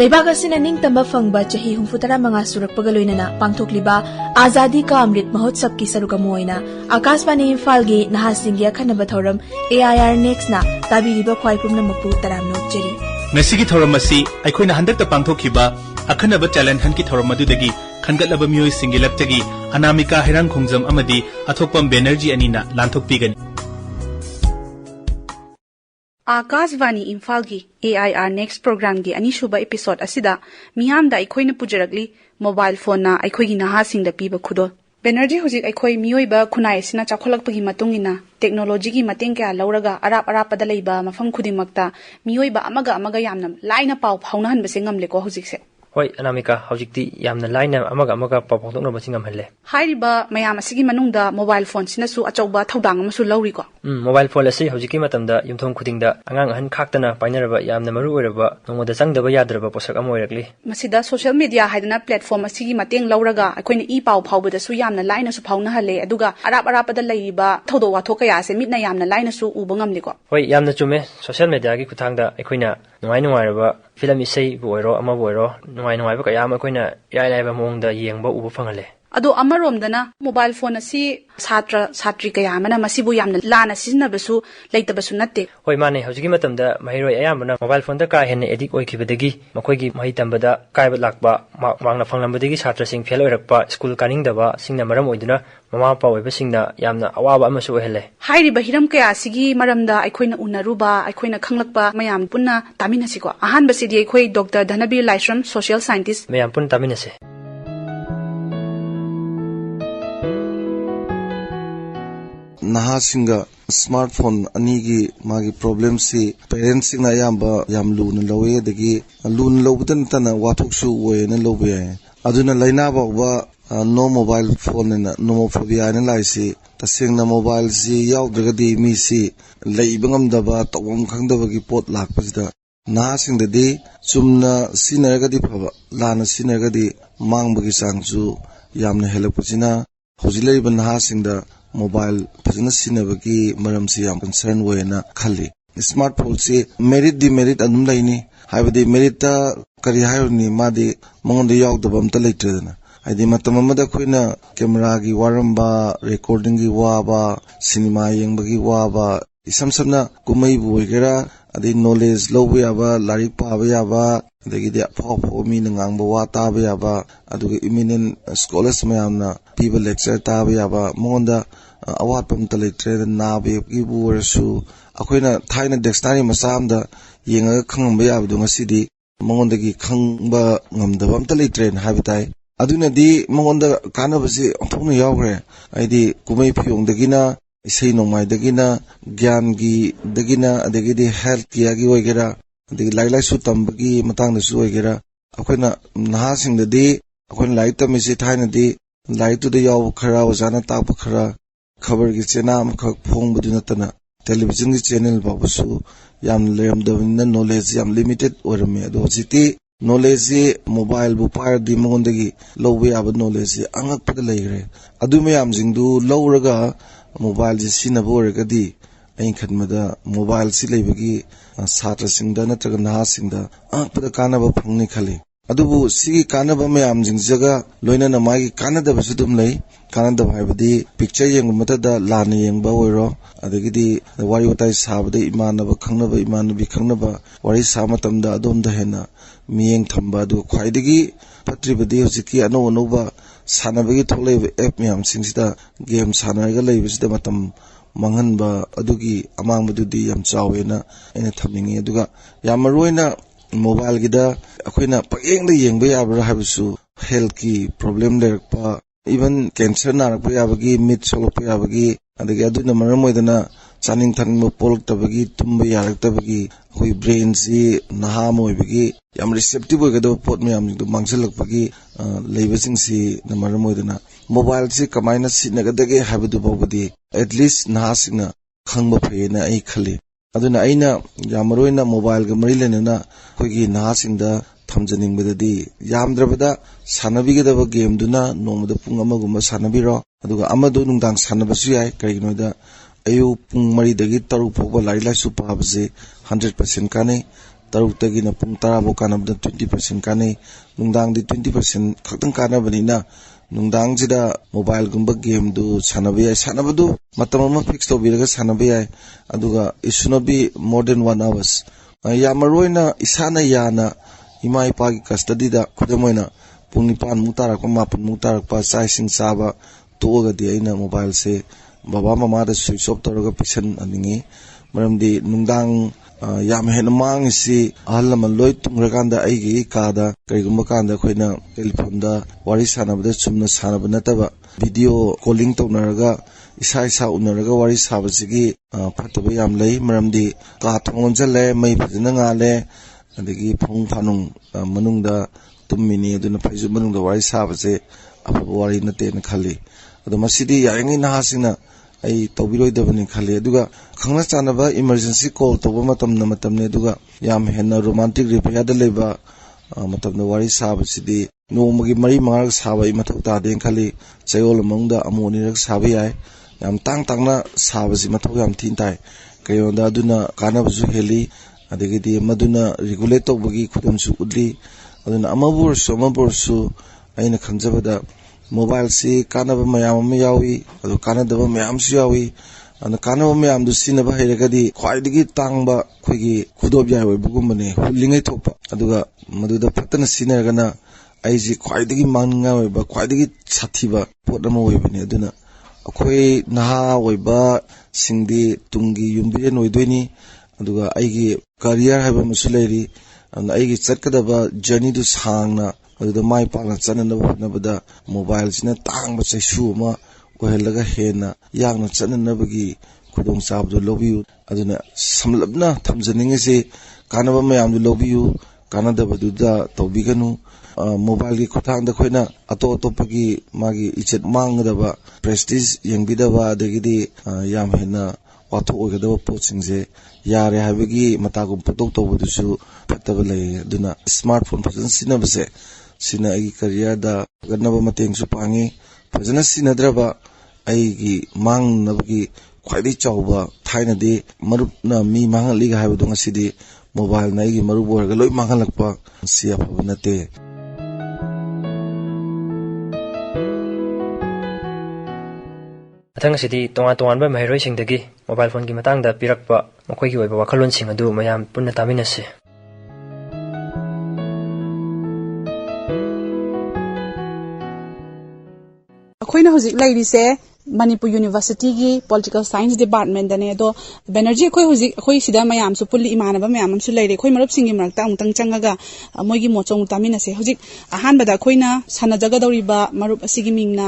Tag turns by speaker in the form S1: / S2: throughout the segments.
S1: Leibak asina ningtamba fangba chahi 64 surakpaga loinana pangthokliba Azadi Ka Amrit Mahotsav ki sarugam oina Akashvani Imphal gi nahasinggi akhanaba thoram AIR Next na tabiriba khwaipumna mapu taram nokjeri
S2: ngasigi thoram asi aikhoina handakta pangthokhiba akhanaba challenge hanki thoram adudagi khangatlaba miyoi singi laptagi Anamika Hirang Khongjam amadi Athokpam Banerjee anina lanthokpigani
S3: Akashvani Imphal gi AIR Next program gi anishuba episode asida miyamda aikhoina pujaragli mobile phone na aikhoigi nahasingda piba khudol Banerjee hojik aikhoi miyoiba khunai sina chakholakpagi matungina technology gi mateng kya lauraga arapada leiba mafam khudimakta miyoiba amaga yamna laina paw phaunahan bese ngamle ko hojikse
S4: Hoi Anamika hojikti yamna laina amaga pawpawtokna basingam halle
S3: hairiba mayam asigi manungda mobile phone sina su achauba thodang amasu lauri ko
S4: mobile phone asi hojiki matamda yumthom khudingda angang ahan khaktana painaraba yamna maru oiraba nongoda changdaba yadraba posak am oirakli
S3: masida social media haidana platform asigi mateng lauraga akoina e paw phawbada su yamna laina su phawna halle aduga arapada leiba thodo watho kaya se mitna yamna laina su uba ngamli ko
S4: hoi yamna chume social media gi kuthangda akoina nuai film isai bu oiro ama bu oiro nuai ba kaya ama akoina yai mongda yengba uba phangale
S3: Ado amaromdana mobile phone asi satri kaya amana masibu yamna lana sisinabasu leitabasu natte
S4: hoi mane hojigi matamda mahiroi ayamana mobile phone da ka henne edik oikibadagi makoigi mahi tambada kaiba lakba wangna phanglambadagi satra sing fail oirakpa school kaning daba singna maram oiduna mama pa oiba singna yamna awaba amasu ohele
S3: hairi bahiram kaya sigi maramda aikhoina unaruba aikhoina khanglakpa mayam punna taminasiko ahan basidi aikoi Dr. Dhanabir Laishram social scientist
S4: mayam pun taminase
S5: Nahasinga smartphone anigi magi problem si parents singa yamba yam lun lowe degi lun lobdan tana wathok su we na lobe aduna laina ba no mobile phone na nomophobia na laisi tasengna mobile si yaw dagadi mi si leibangam daba tawam khangdaba gi pot lakpasida nahasingda de chumna sinaragadi phaba lana sinaragadi mangbagi changchu yamna helakpachina hojilaiba nahasingda mobile phajana sinabagi maramsi yam concern wena khali smartphone se merit demerit anum laini haibadi merit ta kari hayoni madi mongonde yawdaba amta leitredana haidi matamamada khoina camera gi waramba recording gi waba cinema yengbagi waba isamsamna kumai buigera adi knowledge lobe aba larik paba yaba adagidi apho mi nangangba wa taba yaba aduga eminent scholars mayamna piba lecture taba yaba mongonda awat pamta leitre nabe gi buwersu akoina thaina dictionary masamda yenga khangba yabdu ngasidi mongondagi khangba ngamdaba amta leitre habitai aduna di mongonda kanabasi onthongna yawgre aidi kumai phiyongdagina isei nongmai dagina gyan gi dagina adagidi health care gi oigera adagi lailai su tambagi matang da su oigera akoina nahasingdadi akoina lai tamisi thaina di lai tu da yaw khara wajana tak khara खबर की channel अमखक फोंबदु नतना television की channel बाबसु याम लेमदबिन knowledge याम limited ओरमे अदो जिति knowledge mobile बु पार दि मंगोंदगी लौबे आब knowledge अंगक पद लेगरे अदु मयाम जिंदु लौरगा मोबाइल जि सिनबो ओरगदी अइन खनमदा मोबाइल सि लेबगी छात्र सिंगदा नत्रग नाहा सिंगदा अंगक पद कानबा फंगनि खले अदुबु सिगी कानबा मयाम जिंग जगा लोइना नमागी कानदबसु दुम लई कानदब हाइबदी पिक्चर येंग मतदा लाना येंगबा ओइरो अदगिदी वारी उताई साबदे इमानबा खंगनबा इमानबी खंगनबा वारी सामतमदा अदोमदा हेना मियेंग थंबा दु ख्वाइदगी पत्रिबदी होजिकी अनो अनोबा सानबगी थोलेब एप मयाम सिंगसिदा गेम सानरगा लेबसिदा मतम मंगनबा अदुगी अमांगबदुदी याम चावेना एना थमनिंगे अदुगा याम मरोइना मोबाइल गिदा अखोइना पयेंगदा येंगबा याबरा हाबसु हेल्थ की problem लेरपा even cancer narakpa yabagi mit solokpa yabagi adagi aduna maram oidana chaning thaningba poloktabagi tumba yaraktabagi hoi brain si naham oibagi yam receptive oigado pot myam du mangsalakpagi leibasing si na maram oidana mobile si kamaina sinagadage habadu bobadi at least nahasingna khangba phayena ai khali aduna aina yamaroina mobile ga mari lenena hoigi nahasingda thamjaningbadadi yamdrabada sanabigedaba game duna nomada pung amagumba sanabiro aduga amadu nungdang sanabasu yai kariginoida ayu pung mari dagi taru phogba lai lai su pabse 100% kane तरुक्तगिना पुंग 10 बो कानबदा 20% कानै नुंदांगदि 20% खक्तंग कानबनिना नुंदांग जिदा mobile गुंबा game दु सानबा याय सानबदु मतम अमा fix तौबिरगा सानबा याय अदुगा it should not be more than 1 hours यामरोइना इसाना याना इमा इपागी कस्टडी दा खुदमोइना पुंग 9 मु तारक 9 मु तारक पा चाइसिंग चाबा तोगदी अइना मोबाइल से बाबा मामा दा स्विच ऑफ तौरगा पिसन अनिंगी मरमदी नुंदांग याम हेन मांग सी ahal laman loi tungraganda aigi kada kaigumba kanda khoina telephone da wari sanabada chumna sanaba nataba video calling tawnaraga isa isa unaraga wari sabasigi phataba yam lei maramdi ka thongon jale mai phajina ngale adigi phong phanung manungda tummini aduna phaizu manungda wari sabase afaba wari nate na khali adu masidi yaringi nahasina ai tawbiroidabani khali aduga khangna chanaba emergency call toba matamna matamne aduga yam henna romantic repair da leba matamna wari sabasidi nomagi mari mangar saba I mathau ta den khali chayol mangda amoni rak sabi ai yam tangna sabasi mathau yam thin tai kayonda aduna kanabazu heli adegidi maduna regulate tobagi khudamsu udli aduna amabur su aina khanjabada mobile si kanaba mayam yawi adu kanadaba mayam su yawi ana kanaba mayam du sinaba hairagadi khwaidigi tangba khoigi khudob yai oi bugumane hulingai thopa aduga maduda patana sinaragana aiji khwaidigi mangna oi ba khwaidigi sathiba potama oi bane aduna akhoi naha oi ba singdi tungi yumbire noidoini aduga aigi career haiba musuleri ana aigi chatkadaba journey du sangna aduda mai pala chananaba hotnabada mobile sina tangba chaisu ma ohelaga hena yangna chananabagi khudong sabdu lobiu aduna samlabna thamjaninge se kanaba mayam du lobiu kanadaba duda tobiganu mobile gi khothang da khoina atopagi magi ichet mangdaba prestige yengbidaba adagidi yam hena watho ogadaba pochingje yare habagi matagum potok tobudusu pataba lay aduna smartphone fajan sinabase sina agi career da ganaba mateng su pangi fajana sinadraba aigi mang nabagi khwaidi chawba thaina de marup na mi mangali ga habu donga sidi mobile na igi marup borga loi mangalakpa sia phabanate
S4: अथंग सिदी तोंगा तोंगानबा महरोय सिंगदगी mobile phone की मतंगदा पिरकपा मखोयगी ओइबा वखलोन सिंग अदु मयाम पुन्ना तामिनसे
S3: अखोइना हुजिक लाइरिसे मणिपुर यूनिवर्सिटी की पॉलिटिकल साइंस डिपार्टमेंट दने दो बेनर्जी अखोइ हुजिक अखोइ सिदा मयाम सु पुल्ली इमानबा मयाम सु लाइरे अखोइ मरब सिंगी मरक्ता अमुतंग चंगागा मोइगी मोचोंग तामिनसे हुजिक अहानबदा अखोइना सानजगदौरिबा मरुप असिगी मिंगना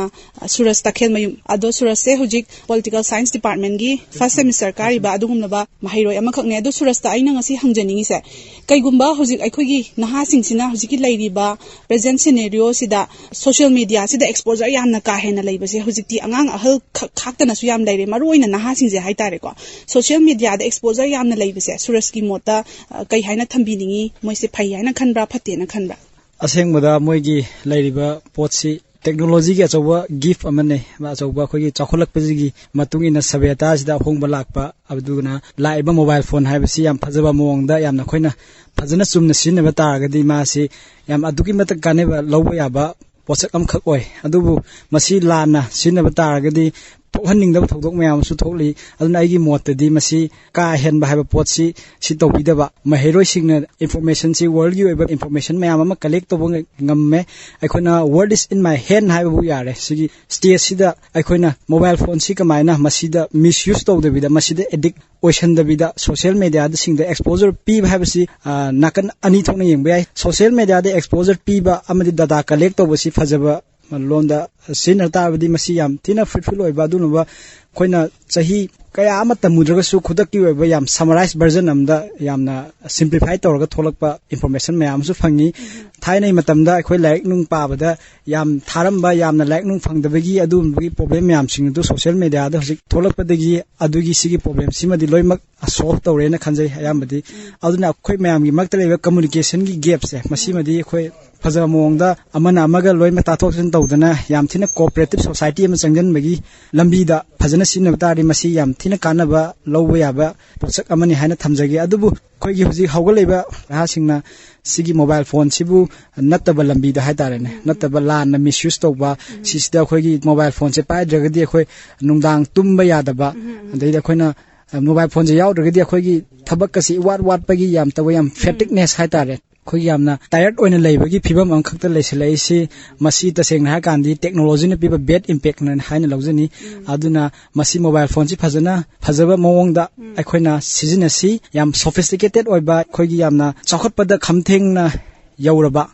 S3: सुरज तखेल मयुम अदो सुरज से हुजिक पॉलिटिकल साइंस डिपार्टमेंट की फर्स्ट सेमिस्टर कारिबा अदुगुमनबा महिरोय अमखकने अदो सुरज ता आइना ngasi hangjaningise kaigumba hujiक अखोइगी नहा सिंगसिना हुजिकी लाइरिबा प्रेजेंट सिनेरियो सिदा सोशल मीडिया सिदा एक्सपोजर यामना का हेना लैबसे हुजिकती अंगांग अहल खाक्तना सु याम लाइरे मरोइना नहा सिंगजे हाइतारे को सोशल मीडिया दा एक्सपोजर यामना लैबसे सुरज की मोता कै हाइना थंबिनिंगी मोइसे फै हाइना खनब्रा फतेना खनब्रा
S6: असेंगबदा मोइगी लाइरिबा पोटसी टेक्नोलॉजी के अचौबा गिफ्ट अमने अचौबा अखोगी चाखोलकपजिगी मतुंगिना सभ्यता सिदा होंगबा लाकपा अबदुना लाइबा मोबाइल फोन हाइबसी याम फजबा मोंगदा यामना खोइना फजना चुमना सिनबा तारगदी मासी याम अदुगी मतक कानेबा लौबा याबा पोचक अमखक ओय अदुबु मसी लाना सिनबा तारगदी पोहनिंगदब थौदोक मयाम सु थोकली अदुना आइगी मोतदी मसी का हेनबा हाइबा पोटसी सि तौबिदबा महिरोय सिंगना इंफॉर्मेशन सि वर्ल्ड की ओइबा इंफॉर्मेशन मयाम अमा कलेक्ट तोबो ngame अखोना word is in my hand हाइबु यारे सिगी स्टेज सिदा अखोना मोबाइल फोन सि कमाइना मसीदा मिसयूज तौदबिदा मसीदा एडिक्ट ओइसनदबिदा सोशल मीडिया द सिंगदा एक्सपोजर पीबा हाइबसी नाकन अनि थोना यंबा याय सोशल मीडिया द एक्सपोजर पीबा अमदि डाटा कलेक्ट तौबसी फजबा लोंदा सिनरताबदी मसी याम थिना फ्रूटफुल ओइबा दुनुबा खोइना चाही कया अमा तमुद्रगसु खुदकि ओइबा याम समराइज वर्जन अमदा यामना सिंप्लिफाई तौरगा थोलकपा इंफॉर्मेशन मयामसु फंगी थाइनै मतमदा अखोय लाइक नुंग पाबदा याम थारमबा यामना लाइक नुंग फंगदबगी अदुमबगी प्रॉब्लम याम सिंग दु सोशल मीडिया दा हजिक थोलकपदगी अदुगी सिगी प्रॉब्लम सिमदि लोइमक सॉल्व तौरेना खंजै अयामबदी अदुना अखोय मयामगी मक्ता लेबा कम्युनिकेशन की गैप से मसीमदि अखोय फजा मोंगदा अमना अमगा लोइमा ताथोक्सन तौदना याम थिना कोऑपरेटिव सोसाइटी अम संजनबगी लंबीदा फजना सिनबतारि मसी याम थिना कानबा लौबा याबा पोसक अमनि हाइना थमजगे अदुबु खोगी हजि हौगलेबा रासिंगना सिगी मोबाइल फोन सिबु नत्तबा लंबीदा हाइतारेने नत्तबा लान मिसयूज तौबा सिसिदा खोगी मोबाइल फोन से पाइद्रगदि अखोय नुंगदांग तुंबा यादबा अदैदा खोइना मोबाइल फोन से याउद्रगदि अखोगी थबक कसी वाट पगी याम तव याम फेटिकनेस हाइतारे खोगी यामना टायर्ड ओइना लेबगी फिबम अंखक्ता लेसलाइसि मसी तसेंगना हा कांदी टेक्नोलॉजी ने पिबा बेड इंपैक्ट न हाइना लौजनी अदुना मसी मोबाइल फोन सि फजना फजबा मोंगदा अखोइना सिजनसी याम सोफिस्टिकेटेड ओइबा खोगी यामना चखतपदा खमथेंगना यौरबा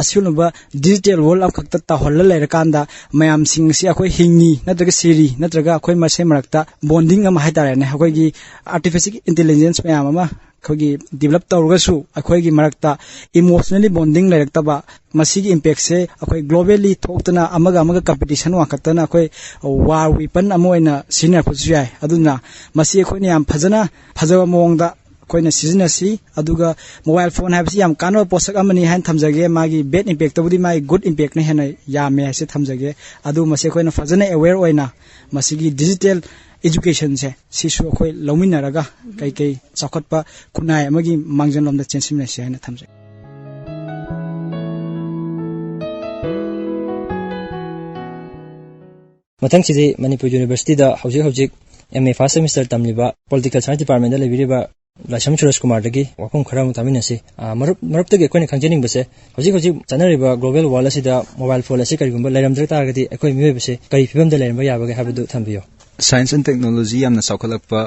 S6: असुलबा डिजिटल वर्ल्ड अंखक्ता ताहल लेरकांदा मयाम सिंग सि अखोय हिंगी नत्रगा सिरी नत्रगा अखोय मसे मरक्ता बॉन्डिंग अम हाइतारेने अखोगी आर्टिफिशियल इंटेलिजेंस मयाम अमा खोगी डेवलप तौरगसु अखोगी मरक्ता इमोशनली बॉन्डिंग लेरक्तबा मसीगी इंपैक्ट से अखोई ग्लोबली थोक्तना अमगा अमगा कंपटीशन वाखतना अखोई वार वेपन अमोइना सिनियर खुसु याय अदुना मसी अखोइने याम फजना फजवा मोंगदा अखोइना सिजनसी अदुगा मोबाइल फोन हाबसी याम कानो पोसक अमनि हाइन थमजगे मागी बेड इंपैक्ट तबुदी मागी गुड इंपैक्ट ने हेना यामे हासे थमजगे अदु मसी अखोइना फजना अवेयर ओइना मसीगी डिजिटल एजुकेशन से सिसु अखोई लौमिनरगा कई कई चखतपा खुनाय अमगी मांगजनलमदा चेंसिमनेसे हाइना थमजगे
S4: मथंग सिदि मणिपुर यूनिवर्सिटी दा हौजिक एमए फर्स्ट सेमेस्टर तमलिबा पॉलिटिकल साइंस डिपार्टमेंट दा लेबिरिबा लाइसम सुरेश कुमार दगी वाखम खरा मुतामिनसे मरुप तगे कोइन खंजनिंग बसे हौजिक चनरिबा ग्लोबल वर्ल्ड असिदा मोबाइल फोन असे करिगुंबा लेरमद्र तारगदी अखोई मियबसे करि फिबम दा लेरमबा याबगे हाबदु थंबियो
S7: साइंस एंड टेक्नोलॉजी यामना साउखलकपा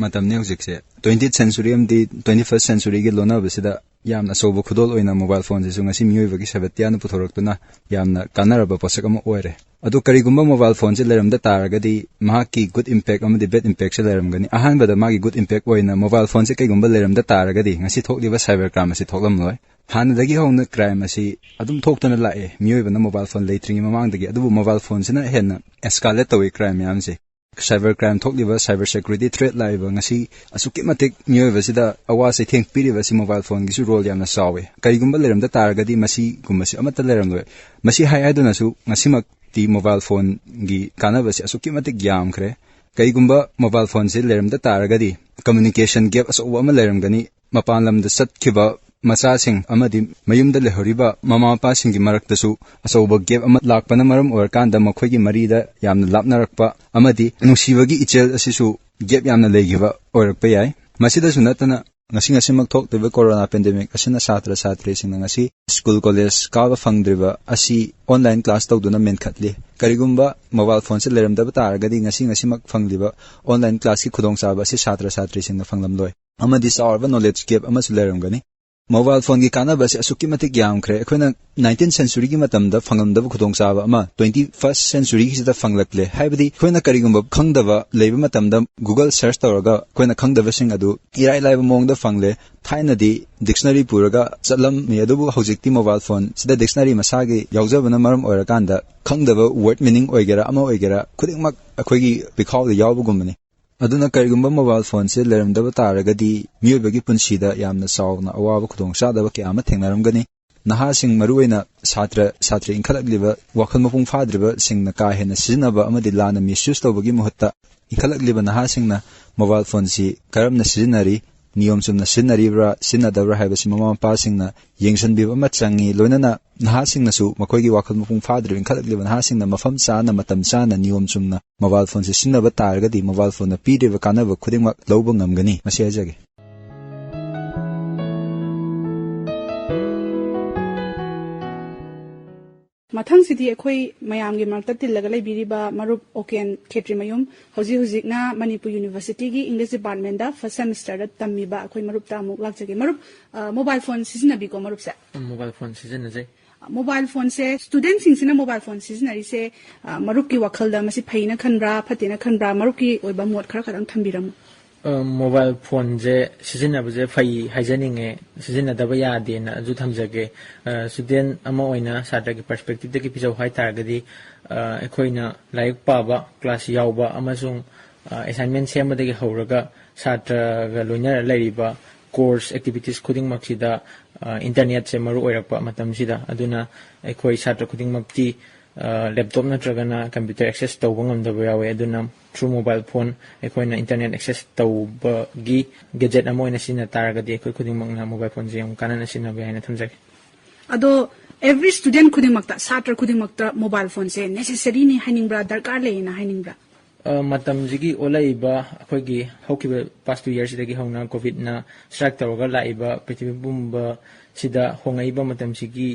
S7: मतमने हौजिकसे 20th सेंचुरी अमदी 21st सेंचुरी गे लोनाबसिदा यामना सोबो खुदोल ओइना मोबाइल फोन जे सुंगसी मियबगे सबत्यान पुथोरक्तुना यामना कानरबा पोसकम ओइरे अदु करिगुंबा मोबाइल फोन से लेरमदा तारगदी माकी गुड इंपैक्ट अमदी बेड इंपैक्ट से लेरमगनी अहानबदा मागी गुड इंपैक्ट ओइना मोबाइल फोन से कइगुंबा लेरमदा तारगदी ngasi थोकलिबा साइबर क्राइम असी थोकलमलोय हानदगी होना क्राइम असी अदुम थोक्तना लाए मियबना मोबाइल फोन लेत्रिंगी ममांगदगी अदुबु मोबाइल फोन सिना हेना एस्कालेट तवे क्राइम यामसे साइबर क्राइम थोकलिबा साइबर सिक्योरिटी थ्रेट लाइबा ngasi असुकी मतिक मियबसिदा अवासे थेंग पिरिबसी मोबाइल फोन गिसु रोल यामना सावे करिगुंबा लेरमदा तारगदी मसी गुमसी अमता लेरमलोय मसी हाइदुनासु ngasimak ती मोबाइल फोन गी कानबसे असुकी मतिक यामखरे कईगुंबा मोबाइल फोन से लेरमदा तारगदी कम्युनिकेशन गैप असोब अमा लेरमगनी मपान लमदा सत्खिबा मचासिंग अमदी मयुमदा लेहरिबा ममा मपासिंग गी मरक्तसु असोब गैप अमा लाकपना मरम ओरकांदा मखोइगी मरीदा यामना लापनारक्पा अमदी नुसिबगी इचेल असिसु गैप यामना लेगिबा ओरक्पा याय मसिदसु नतना ngasi thoktiba corona pandemic asina satra satri sing ngasi school college kawa fangdriba asi online class tawduna men khatli karigumba mobile phone se leram da targadi ngasi mak fangliba online class ki khudong saba si satra satri sing na fanglam loi amadi sarva knowledge gap ama su leram gani mobile phone gi kana bas asuki matik yam khre akhona 19th century gi matam da fangam da khudong saba ama 21st century gi da fanglakle haibadi khoina karigumba khangdaba leiba matam da google search tawraga khoina khangdaba sing adu irai laiba mong da fangle thaina di dictionary puraga chalam me adu hojikti mobile phone sida dictionary masagi yaujabana maram oirakanda khangdaba word meaning oigera ama oigera khudingmak akhoigi bikhaw da yawbugumani aduna karigumba mobile phone se leramdaba taragadi miyobagi punsida yamna sawna awabu khudong sadaba ke ama thengnaramgani naha sing maruina satra satri inkalagliba wakhal mapung fadriba singna ka hena sizinaba amadi lana misuse tawbagi muhatta inkalagliba naha singna mobile phone si karamna sizinari niyom sumna sinaribra sinadabra haibasi mama pasingna yengsanbiba machangi loinana naha singna su makoigi wakhal mapung fadriba inkalagliba naha singna mafam sana matam sana niyom sumna mobile phone se sinaba targadi mobile phone na pidriba kanaba khudingmak lawba ngamgani masi ajage
S3: मथंग सिदी अखोई मयाम गे मरता तिल्लगा लेबिरिबा मरुप Oaken खेत्री मयुम हौजिकना Manipur university की English department दा first semester दा तम्मीबा अखोई मरुप ता अमुक लाक्जगे मरुप mobile phone सिजनबीको मरुप से
S4: mobile phone सिजनजे
S3: mobile phone से स्टूडेंट सिंह मोबाइल फोन सिजनरी से मरुप की वखल दा मसी फैना खनब्रा फतेना खनब्रा मरुप की ओइबा मोड खरा खरंग थंबिरम
S4: मोबाइल फोन जे सिजनबजे फई हाइजनिंगे सिजनदब यादेना अजु थमजगे स्टूडेंट अमा ओइना छात्र की पर्सपेक्टिव दगी पिजौ हाइ तारगदी अखोइना लाइक पाबा क्लास यावबा अमसुंग असाइनमेंट सेमदगी हौरगा छात्र गा लोइनर लैरिबा कोर्स एक्टिविटीज खुदिंग मक्सिदा इंटरनेट से मरु ओइरकपा मतमसिदा अदुना अखोइ छात्र खुदिंग मक्ति लैपटॉप नत्रगना कंप्यूटर एक्सेस तौबा ngamdaba yawe aduna through mobile phone akoina internet access tauba gi gadget amo ina sina taragadi akoi khuding makna mobile phone je yam kanana sina ba haina thamjage
S3: ado every student khuding makta satra khuding makta mobile phone se necessary ni haningbra darkar le na haningbra
S4: matam jigi olaiba akoi gi hokiba past 2 years dagi hona covid na strike tawga laiba prithvi bumba sida hongaiba matam sigi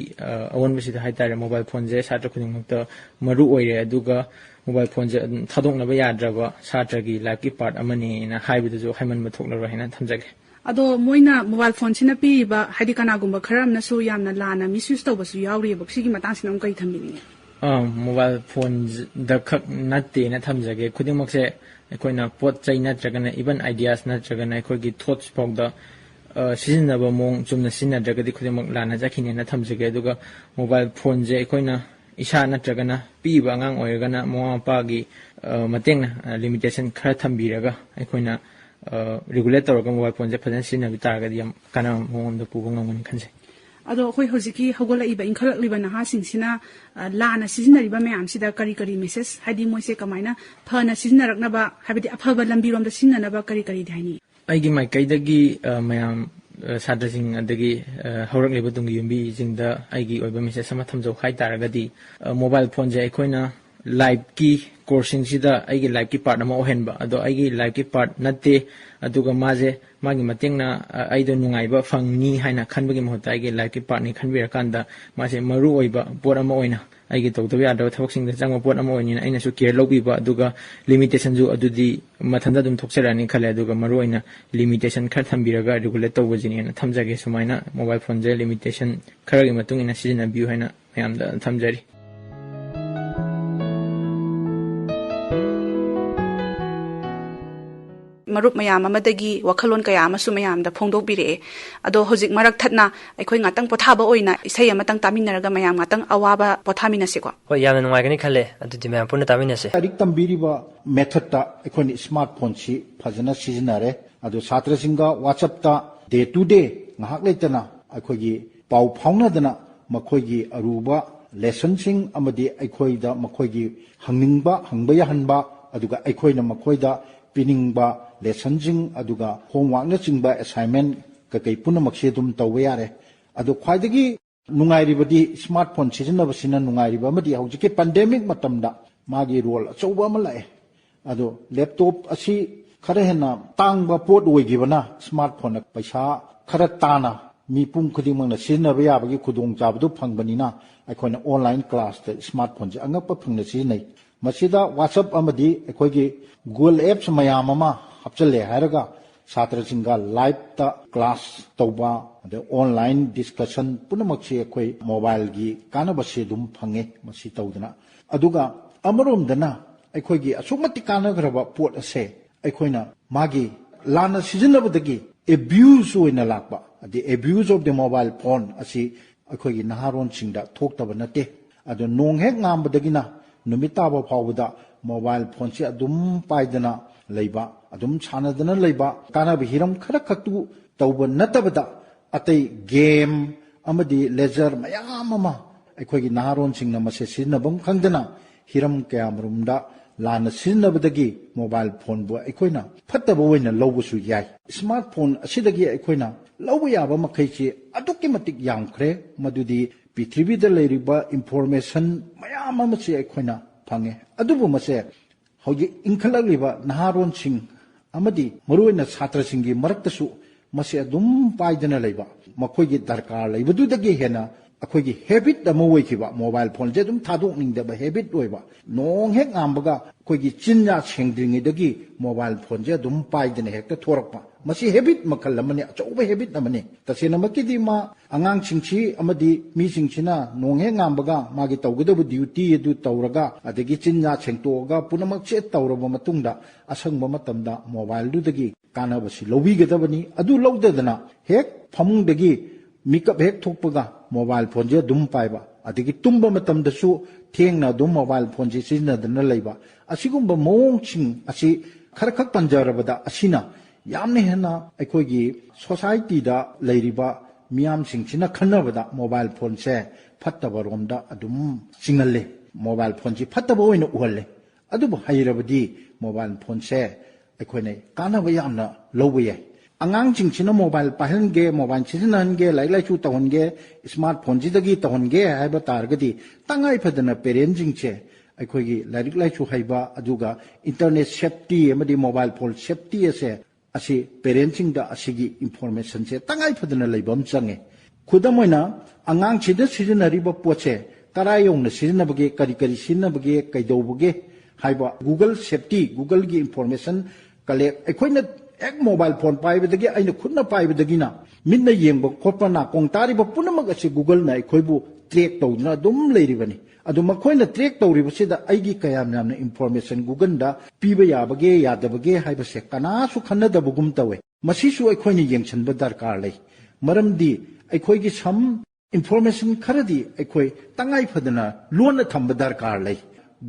S4: awon sida haitare mobile phone je satra khuding makta maru oire aduga mobile phone je thadong na ba yadraba satra gi life ki part amani na haibidu jo haiman ma thokna ro haina thamjage
S3: ado moina mobile phone sina pi ba hadi kana gumba kharam na su yamna lana misuse tawba su yawri ba sigi matang sinam kai thamini
S4: mobile phone da khak natte na thamjage khuding mak se akoina pot chai na tragana even ideas na tragana akoi gi thoughts pok da सिजनब मोंग Chumna सिजनद्रगदी खुदेमक लाना जाखिने ना थमजगे दुगा mobile phone जे अखोइना इसा नत्रगना पीबा अंगांग ओइरगना मोमा Pagi मतेंगना limitation खरा थंबीरगा अखोइना regulate तौरगा mobile phone जे फजन सिजनबि तारगदी यम काना मोंद पुबा ngamani khanse
S3: ado khoi hojiki hogol iba inkhalak liba na ha singsina lana seasonary ba mayam sida kari kari message hadi moise kamaina phana seasonarak na ba habidi aphaba lambi rom da sinna na ba kari kari dhaini
S4: aigi mai kaidagi mayam sadra sing adagi horak leba tung yumbi jingda aigi oiba message sama thamjau khai taragadi mobile phone je akoina live ki coursing sida aigi live ki part ama ohenba ado aigi live ki part natte aduga maje magi matengna aido nungai ba phangni haina khanbagi mohta aigi live ki part ni khanbira kanda mase maru oiba por ama oina aigi tawtabi ado thabaksing da changma pot ama oinina aina su care lobi ba aduga limitation ju adudi mathanda dum thokserani khale aduga maru oina limitation khar thambiraga regulate tawbajini na thamjage sumaina mobile phone je limitation kharagi matung ina sijina view haina mayamda thamjari
S3: marup mayam amadagi wakhalon kaya amasu mayam da phongdok bire ado hojik marak thatna aikhoi ngatang pothaba oina isai amatang taminaraga mayam ngatang awaba pothamina se ko
S4: hoi yamna nungai gani khale adu di mayam punna tamina se
S8: tarik tambiriba method ta aikhoi smartphone si phajana sizinare ado chhatra singa whatsapp ta day to day ngahak leitana aikhoi gi pau phauna dana makhoi gi aruba lesson sing amadi aikhoi da makhoi gi hangningba hangba ya hanba aduga aikhoi na makhoi da piningba lesson sing aduga homework na chingba assignment ka kai punamak se dum tawe yare adu khwaidagi nungai ribadi smartphone sizinaba sina nungai riba amadi hojike pandemic matamda magi role achouba ma lae adu laptop asi khara hena tangba pot oigibana smartphone paisa khara tana mi pum khudimang na sizinaba yabagi khudong jabdu phangbani aikoina online class te smartphone je angapa phangna sizinai masida whatsapp amadi aikoigi google apps mayam ama hapchale haraga chhatra singa live ta class tauba the online discussion punamak se akhoi mobile gi kana base dum phange masi taudana aduga amarom dana akhoi gi asumati kana graba pot ase aikoina magi lana sizinabadagi abuse oina lakba the abuse of the mobile phone asi akhoi gi naharon singda thoktaba nate adu nong hek ngambadagina numita ba phawda mobile phone si adum paidana leiba adum chanadana leiba kana bihiram khara khatu tauba natabada atai game amadi leisure mayam ama akhoi gi naharon singna mase sinabam khangdana hiram kayamrumda lana sinabadagi mobile phone bo aikoina phattaba oina lawbusu yai smartphone asidagi aikoina lawbu yaba makhai chi adukki matik yamkhre madudi prithivida leiriba information mayam ama chi aikoina phange adubu mase hoji inkhalaliba naharon sing amadi maruina chhatra singi maraktasu mase adum paidana leiba makhoi gi darkar leibadu dagi hena ꯑꯩꯈꯣꯏꯒꯤ habit ꯑꯃ ꯑꯣꯏꯈꯤꯕ mobile ꯐꯣꯟꯁꯦ ꯑꯗꯨꯝ ꯊꯥꯗꯣꯛꯅꯤꯡꯗꯕ habit ꯑꯣꯏꯕ ꯅꯣꯡ ꯍꯦꯛ ꯉꯥꯟꯕꯒ ꯑꯩꯈꯣꯏꯒꯤ ꯆꯤꯟꯖꯥ ꯁꯦꯡꯗ꯭ꯔꯤꯉꯩꯗꯒꯤ mobile ꯐꯣꯟꯁꯦ ꯑꯗꯨꯝ ꯄꯥꯏꯗꯅ ꯍꯦꯛꯇ ꯊꯣꯔꯛꯄ ꯃꯁꯤ ꯍꯦꯕꯤꯠ ꯃꯈꯜ ꯑꯃꯅꯤ ꯑꯆꯧꯕ ꯍꯦꯕꯤꯠ ꯑꯃꯅꯤ ꯇꯁꯦꯡꯅꯃꯛꯀꯤꯗꯤ ꯃꯥ ꯑꯉꯥꯡꯁꯤꯡꯁꯤ ꯑꯃꯗꯤ ꯃꯤꯁꯤꯡꯁꯤꯅ ꯅꯣꯡ ꯍꯦꯛ ꯉꯥꯟꯕꯒ ꯃꯥꯒꯤ ꯇꯧꯒꯗꯕ ꯗ꯭ꯌꯨꯇꯤ ꯑꯗꯨ ꯇꯧꯔꯒ ꯑꯗꯒꯤ ꯆꯤꯟꯖꯥ ꯁꯦꯡꯇꯣꯛꯑꯒ ꯄꯨꯝꯅꯃꯛꯁꯦ ꯇꯧꯔꯕ ꯃꯇꯨꯡꯗ ꯑꯁꯪꯕ ꯃꯇꯝꯗ ꯃꯣꯕꯥꯏꯜꯗꯨꯗꯒꯤ ꯀꯥꯟꯅꯕꯁꯤ ꯂꯧꯕꯤꯒꯗꯕꯅꯤ ꯑꯗꯨ ꯂꯧꯗꯗꯅ ꯍꯦꯛ ꯐꯃꯨꯡꯗꯒꯤ ꯃꯤꯀꯞ ꯍꯦꯛ ꯊꯣꯛꯄꯒ ꯃꯣꯕꯥꯏꯜ ꯐꯣꯟꯁꯦ ꯑꯗꯨꯝ ꯄꯥꯏꯕ ꯑꯗꯒꯤ ꯇꯨꯝꯕ ꯃꯇꯝꯗꯁꯨ ꯊꯦꯡꯅ ꯑꯗꯨꯝ ꯃꯣꯕꯥꯏꯜ ꯐꯣꯟꯁꯦ ꯁꯤꯖꯤꯟꯅꯗꯅ ꯂꯩꯕ ꯑꯁꯤꯒꯨꯝꯕ ꯃꯑꯣꯡꯁꯤꯡ ꯑꯁꯤ ꯈꯔꯈꯛ ꯄꯟꯖꯔꯕꯗ ꯑꯁꯤꯅ ꯌꯥꯝꯅ ꯍꯦꯟꯅ ꯑꯩꯈꯣꯏꯒꯤ ꯁꯣꯁꯥꯏꯇꯤꯗ ꯂꯩꯔꯤꯕ ꯃꯤꯌꯥꯝꯁꯤꯡꯁꯤꯅ ꯈꯟꯅꯕꯗ ꯃꯣꯕꯥꯏꯜ ꯐꯣꯟꯁꯦ ꯐꯠꯇꯕꯔꯣꯝꯗ ꯑꯗꯨꯝ ꯆꯤꯡꯍꯜꯂꯦ ꯃꯣꯕꯥꯏꯜ ꯐꯣꯟꯁꯤ ꯐꯠꯇꯕ ꯑꯣꯏꯅ ꯎꯍꯜꯂꯦ ꯑꯗꯨꯕꯨ ꯍꯩꯔꯕꯗꯤ ꯃꯣꯕꯥꯏꯜ ꯐꯣꯟꯁꯦ ꯑꯩꯈꯣꯏꯅ ꯀꯥꯟꯅꯕ ꯌꯥꯝꯅ ꯂꯧꯕ ꯌꯥꯏ ꯑꯉꯥꯡꯁꯤꯡꯁꯤꯅ ꯃꯣꯕꯥꯏꯜ ꯄꯥꯏꯍꯟꯒꯦ ꯃꯣꯕꯥꯏꯜ ꯁꯤꯖꯤꯟꯅꯍꯟꯒꯦ ꯂꯥꯏꯔꯤꯛ ꯂꯥꯏꯁꯨ ꯇꯧꯍꯟꯒꯦ ꯁ꯭ꯃꯥꯔꯠ ꯐꯣꯟꯁꯤꯗꯒꯤ ꯇꯧꯍꯟꯒꯦ ꯍꯥꯏꯕ ꯇꯥꯔꯒꯗꯤ ꯇꯉꯥꯏ ꯐꯗꯅ ꯄꯦꯔꯦꯟꯁꯤꯡꯁꯦ ꯑꯩꯈꯣꯏꯒꯤ ꯂꯥꯏꯔꯤꯛ ꯂꯥꯏꯁꯨ ꯍꯩꯕ ꯑꯗꯨꯒ ꯏꯟꯇꯔꯅꯦꯠ ꯁꯦꯐꯇꯤ ꯑꯃꯗꯤ ꯃꯣꯕꯥꯏꯜ ꯐꯣꯟ ꯁꯦꯐꯇꯤ ꯑꯁꯦ ꯑꯁꯤ ꯄꯦꯔꯦꯟꯁꯤꯡꯗ ꯑꯁꯤꯒꯤ ꯏꯟꯐꯣꯔꯃꯦꯁꯟꯁꯦ ꯇꯉꯥꯏ ꯐꯗꯅ ꯂꯩꯕ ꯑꯃ ꯆꯪꯉꯦ ꯈꯨꯗꯝ ꯑꯣꯏꯅ ꯑꯉꯥꯡꯁꯤꯗ ꯁꯤꯖꯤꯟꯅꯔꯤꯕ ꯄꯣꯠꯁꯦ ꯀꯔꯥꯏ ꯌꯧꯅ ꯁꯤꯖꯤꯟꯅꯕꯒꯦ ꯀꯔꯤ ꯁꯤꯖꯤꯟꯅꯕꯒꯦ ꯀꯩꯗꯧꯕꯒꯦ ꯍꯥꯏꯕ ꯒꯨꯒꯜ ꯁꯦꯐꯇꯤ ꯒꯨꯒꯜꯒꯤ ꯏꯟꯐꯣꯔꯃꯦꯁꯟ ꯀꯂꯦꯛ ꯑꯩꯈꯣꯏꯅ ꯍꯦꯛ ꯃꯣꯕꯥꯏꯜ ꯐꯣꯟ ꯄꯥꯏꯕꯗꯒꯤ ꯑꯩꯅ ꯈꯨꯠꯅ ꯄꯥꯏꯕꯗꯒꯤꯅ ꯃꯤꯠꯅ ꯌꯦꯡꯕ ꯈꯣꯠꯄ ꯅꯥꯀꯣꯡ ꯇꯥꯔꯤꯕ ꯄꯨꯝꯅꯃꯛ ꯑꯁꯤ ꯒꯨꯒꯜꯅ ꯑꯩꯈꯣꯏꯕꯨ ꯇ꯭ꯔꯦꯛ ꯇꯧꯗꯨꯅ ꯑꯗꯨꯝ ꯂꯩꯔꯤꯕꯅꯤ ꯑꯗꯨ ꯃꯈꯣꯏꯅ ꯇ꯭ꯔꯦꯛ ꯇꯧꯔꯤꯕꯁꯤꯗ ꯑꯩꯒꯤ ꯀꯌꯥꯝ ꯌꯥꯝꯅ ꯏꯟꯐꯣꯔꯃꯦꯁꯟ ꯒꯨꯒꯜꯗ ꯄꯤꯕ ꯌꯥꯕꯒꯦ ꯌꯥꯗꯕꯒꯦ ꯍꯥꯏꯕꯁꯦ ꯀꯅꯥꯁꯨ ꯈꯟꯅꯗꯕꯒꯨm ꯇꯧꯋꯦ ꯃꯁꯤꯁꯨ ꯑꯩꯈꯣꯏꯅ ꯌꯦꯡꯁꯤꯟꯕ ꯗꯔꯀꯥꯔ ꯂꯩ ꯃꯔꯝꯗꯤ ꯑꯩꯈꯣꯏꯒꯤ ꯁꯝ ꯏꯟꯐꯣꯔꯃꯦꯁꯟ ꯈꯔꯗꯤ ꯑꯩꯈꯣꯏ ꯇꯉꯥꯏ ꯐꯗꯅ ꯂꯣꯟꯅ ꯊꯝꯕ ꯗꯔꯀꯥꯔ ꯂꯩ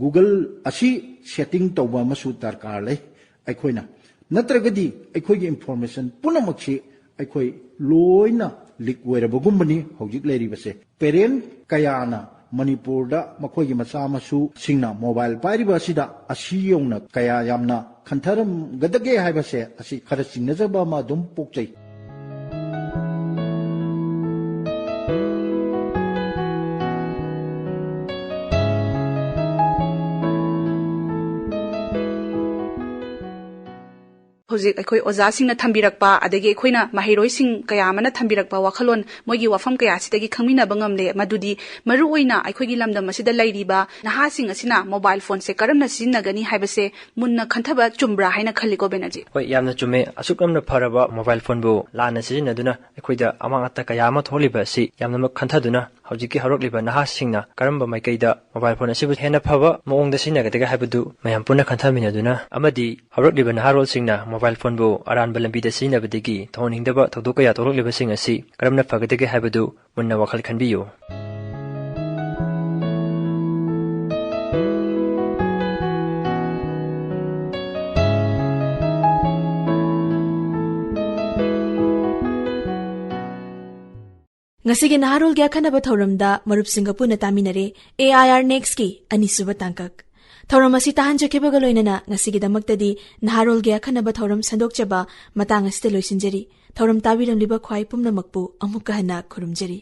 S8: ꯒꯨꯒꯜ ꯑꯁꯤ ꯁꯦꯇꯤꯡ ꯇꯧꯕ ꯑꯃꯁꯨ ꯗꯔꯀꯥꯔ ꯂꯩ ꯑꯩꯈꯣꯏꯅ ꯅꯠꯇ꯭ꯔꯒꯗꯤ ꯑꯩꯈꯣꯏꯒꯤ ꯏꯟꯐꯣꯔꯃꯦꯁꯟ ꯄꯨꯝꯅꯃꯛꯁꯤ ꯑꯩꯈꯣꯏ ꯂꯣꯏꯅ ꯂꯤꯛ ꯑꯣꯏꯔꯕꯒꯨꯝꯕꯅꯤ ꯍꯧꯖꯤꯛ ꯂꯩꯔꯤꯕꯁꯦ ꯄꯦꯔꯦꯟ ꯀꯌꯥꯅ ꯃꯅꯤꯄꯨꯔꯗ ꯃꯈꯣꯏꯒꯤ ꯃꯆꯥ ꯃꯁꯨꯁꯤꯡꯅ ꯃꯣꯕꯥꯏꯜ ꯄꯥꯏꯔꯤꯕ ꯑꯁꯤꯗ ꯑꯁꯤ ꯌꯧꯅ ꯀꯌꯥ ꯌꯥꯝꯅ ꯈꯟꯊꯔꯝꯒꯗꯒꯦ ꯍꯥꯏꯕꯁꯦ ꯑꯁꯤ ꯈꯔ ꯆꯤꯡꯅꯖꯕ ꯑꯃ ꯑꯗꯨꯝ ꯄꯣꯛꯆꯩ
S3: ꯍꯧꯖꯤꯛ ꯑꯩꯈꯣꯏ ꯑꯣꯖꯥꯁꯤꯡꯅ ꯊꯝꯕꯤꯔꯛꯄ ꯑꯗꯒꯤ ꯑꯩꯈꯣꯏꯅ ꯃꯍꯩꯔꯣꯏꯁꯤꯡ ꯀꯌꯥ ꯑꯃꯅ ꯊꯝꯕꯤꯔꯛꯄ ꯋꯥꯈꯜꯂꯣꯟ ꯃꯣꯏꯒꯤ ꯋꯥꯐꯝ ꯀꯌꯥꯁꯤꯗꯒꯤ ꯈꯪꯃꯤꯟꯅꯕ ꯉꯝꯂꯦ ꯃꯗꯨꯗꯤ ꯃꯔꯨꯑꯣꯏꯅ ꯑꯩꯈꯣꯏꯒꯤ ꯂꯝꯗꯝ ꯑꯁꯤꯗ ꯂꯩꯔꯤꯕ ꯅꯍꯥꯁꯤꯡ ꯑꯁꯤꯅ ꯃꯣꯕꯥꯏꯜ ꯐꯣꯟꯁꯦ ꯀꯔꯝꯅ ꯁꯤꯖꯤꯟꯅꯒꯅꯤ ꯍꯥꯏꯕꯁꯦ ꯃꯨꯟꯅ ꯈꯟꯊꯕ ꯆꯨꯝꯕ꯭ꯔꯥ ꯍꯥꯏꯅ ꯈꯜꯂꯤꯀꯣ ꯕꯦꯅꯔꯖꯤ
S4: ꯍꯣꯏ ꯌꯥꯝꯅ ꯆꯨꯝꯃꯦ ꯑꯁꯨꯛ ꯌꯥꯝꯅ ꯐꯔꯕ ꯃꯣꯕꯥꯏꯜ ꯐꯣꯟꯕꯨ ꯂꯥꯟꯅ ꯁꯤꯖꯤꯟꯅꯗꯨꯅ ꯑꯩꯈꯣꯏꯗ ꯑꯃꯥꯡ ꯑꯇꯥ ꯀꯌꯥ ꯑꯃ ꯊꯣꯛꯂꯤꯕ ꯑꯁꯤ ꯌꯥꯝꯅꯃꯛ ꯈꯟꯊꯗꯨꯅ ꯍꯧꯖꯤꯛꯀꯤ ꯍꯧꯔꯛꯂꯤꯕ ꯅꯍꯥꯁꯤꯡꯅ ꯀꯔꯝꯕ ꯃꯥꯏꯀꯩꯗ ꯃꯣꯕꯥꯏꯜ ꯐꯣꯟ ꯑꯁꯤꯕꯨ ꯍꯦꯟꯅ ꯐꯕ ꯃꯑꯣꯡꯗ ꯁꯤꯖꯤꯟꯅꯒꯗꯒꯦ ꯍꯥꯏꯕꯗꯨ ꯃꯌꯥꯝ ꯄꯨꯟꯅ ꯈꯟꯊꯃꯤꯟꯅꯗꯨꯅ ꯑꯃꯗꯤ ꯍꯧꯔꯛꯂꯤꯕ ꯅꯍꯥꯔꯣꯜꯁꯤꯡꯅ ꯃꯣꯕꯥꯏꯜ ꯐꯣꯟꯕꯨ ꯑꯔꯥꯟꯕ ꯂꯝꯕꯤꯗ ꯁꯤꯖꯤꯟꯅꯕꯗꯒꯤ ꯊꯧꯑꯣꯏꯅꯤꯡꯗꯕ ꯊꯧꯗꯣꯛ ꯀꯌꯥ ꯊꯣꯛꯂꯛꯂꯤꯕꯁꯤꯡ ꯑꯁꯤ ꯀꯔꯝꯅ ꯐꯒꯗꯒꯦ ꯍꯥꯏꯕꯗꯨ ꯃꯨꯟꯅ ꯋꯥꯈꯜ ꯈꯟꯕꯤꯌꯨ
S1: Ngasigi naharol gya khanaba thoramda marupsinga puna taminare AIR Next ki anisuba tangkak. Thoram asi tahan jakhebaga loinana ngasigi damaktadi naharol gya khanaba thoram sandokchaba matang asite loisinjari. Thoram tabiram liba khwai pumna makpu amukka hana khurumjari.